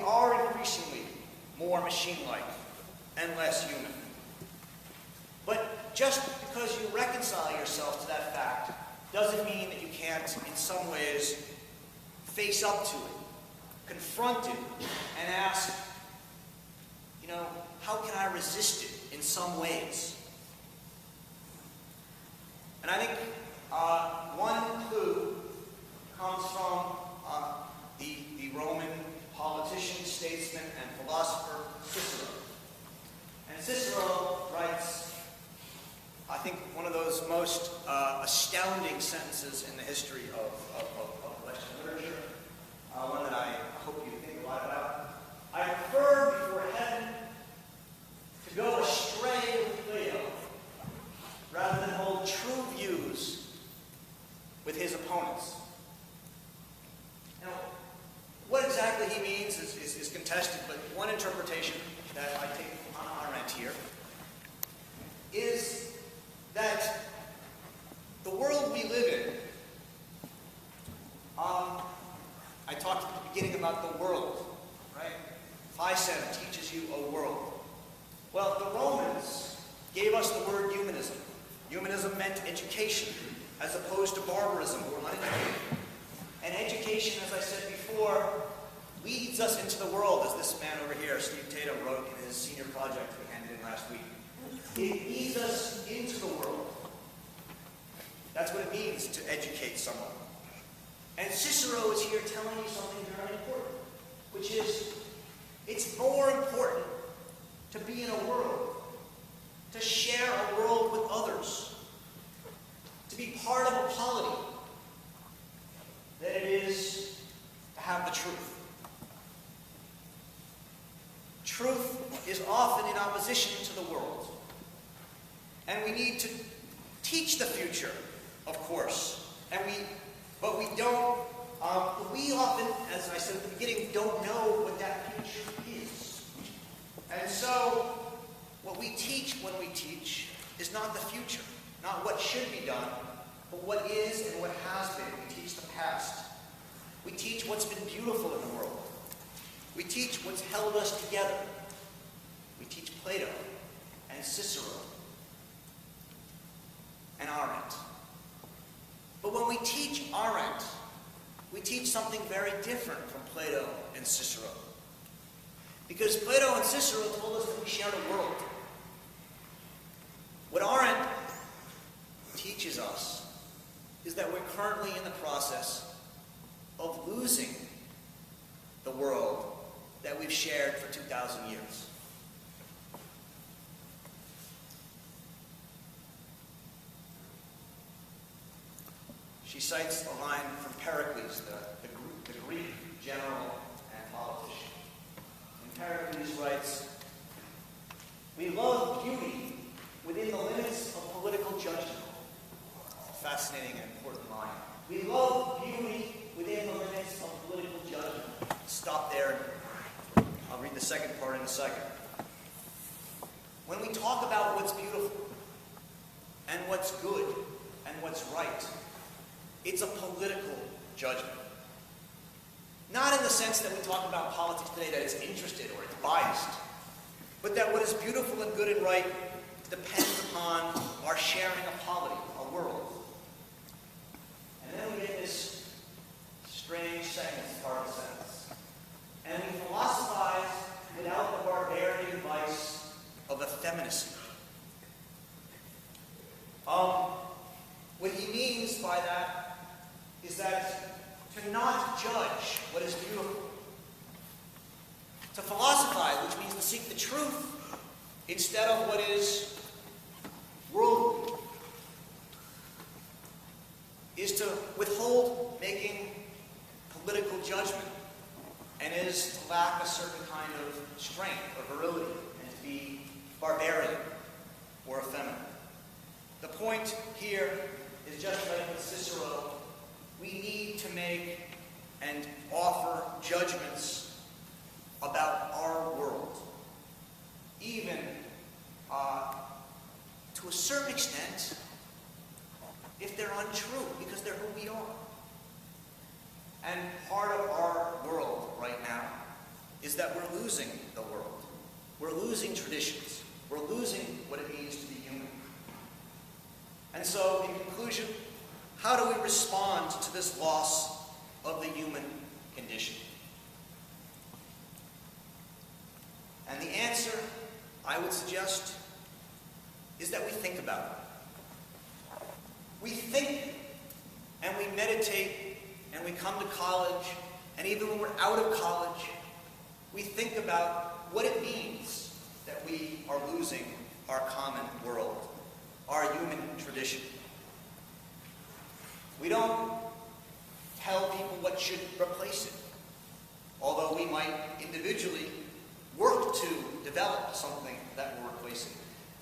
are increasingly more machine-like and less human. But just because you reconcile yourself to that fact doesn't mean that you can't, in some ways, face up to it, confront it, and ask, how can I resist it in some ways? And I think one clue comes from the Roman politician, statesman, and philosopher Cicero. And Cicero writes, I think, one of those most astounding sentences in the history of Western literature, one that I hope you think a lot about. I prefer before heaven to go astray with Plato rather than hold true views with his opponents. Now, what exactly he means is contested, but one interpretation that I take on Arendt here is that the world we live in, I talked at the beginning about the world, right? Physem teaches you a world. Well, the Romans gave us the word humanism. Humanism meant education, as opposed to barbarism or uneducated. And education, as I said before, leads us into the world, as this man over here, Steve Tatum, wrote in his senior project we handed in last week. It leads us into the world. That's what it means to educate someone. And Cicero is here telling you something very important, which is, it's more important to be in a world, to share a world with others, to be part of a polity, than it is to have the truth. Truth is often in opposition to the world. And we need to teach the future, of course. But we don't, we often, as I said at the beginning, don't know what that future is. And so, what we teach when we teach is not the future, not what should be done, but what is and what has been. We teach the past. We teach what's been beautiful in the world. We teach what's held us together. We teach Plato and Cicero and Arendt. But when we teach Arendt, we teach something very different from Plato and Cicero. Because Plato and Cicero told us that we shared a world. What Arendt teaches us is that we're currently in the process of losing the world that we've shared for 2,000 years. She cites a line from Berkowitz, the Greek general and politician. And Berkowitz writes, "We love beauty within the limits of political judgment." Fascinating and important line. We love beauty within the limits of political judgment. Stop there. I'll read the second part in a second. When we talk about what's beautiful and what's good and what's right, it's a political judgment. Not in the sense that we talk about politics today that it's interested or it's biased, but that what is beautiful and good and right depends upon our sharing a polity, a world. And then we get this strange second part of the sentence. And we philosophize without the barbarian vice of effeminacy. What he means by that is that to not judge what is beautiful, to philosophize, which means to seek the truth instead of what is worldly, is to withhold making political judgment and is to lack a certain kind of strength or virility and to be barbarian or effeminate. The point here is just like with Cicero. We need to make and offer judgments about our world, even to a certain extent, if they're untrue, because they're who we are. And part of our world right now is is that we're losing the world. We're losing traditions. We're losing what it means to be human. And so, in conclusion, how do we respond to this loss of the human condition? And the answer, I would suggest, is that we think about it. We think and we meditate and we come to college, and even when we're out of college, we think about what it means that we are losing our common world, our human tradition. We don't tell people what should replace it, although we might individually work to develop something that will replace it.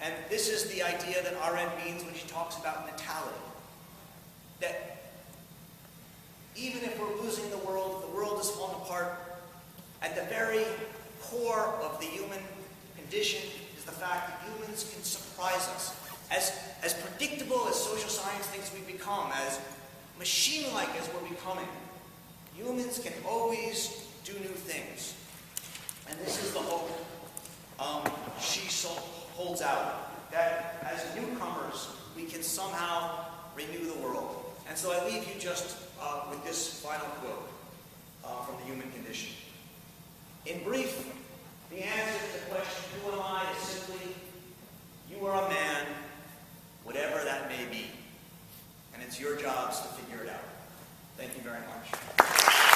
And this is the idea that R.N. means when she talks about natality. That even if we're losing the world is falling apart, at the very core of the human condition is the fact that humans can surprise us. As predictable as social science thinks we've become, as machine-like as we're becoming, humans can always do new things. And this is the hope she holds out, that as newcomers, we can somehow renew the world. And so I leave you just with this final quote from the human condition. In brief, the answer to the question, who am I, is simply, you are a man, whatever that may be. And it's your jobs to figure it out. Thank you very much.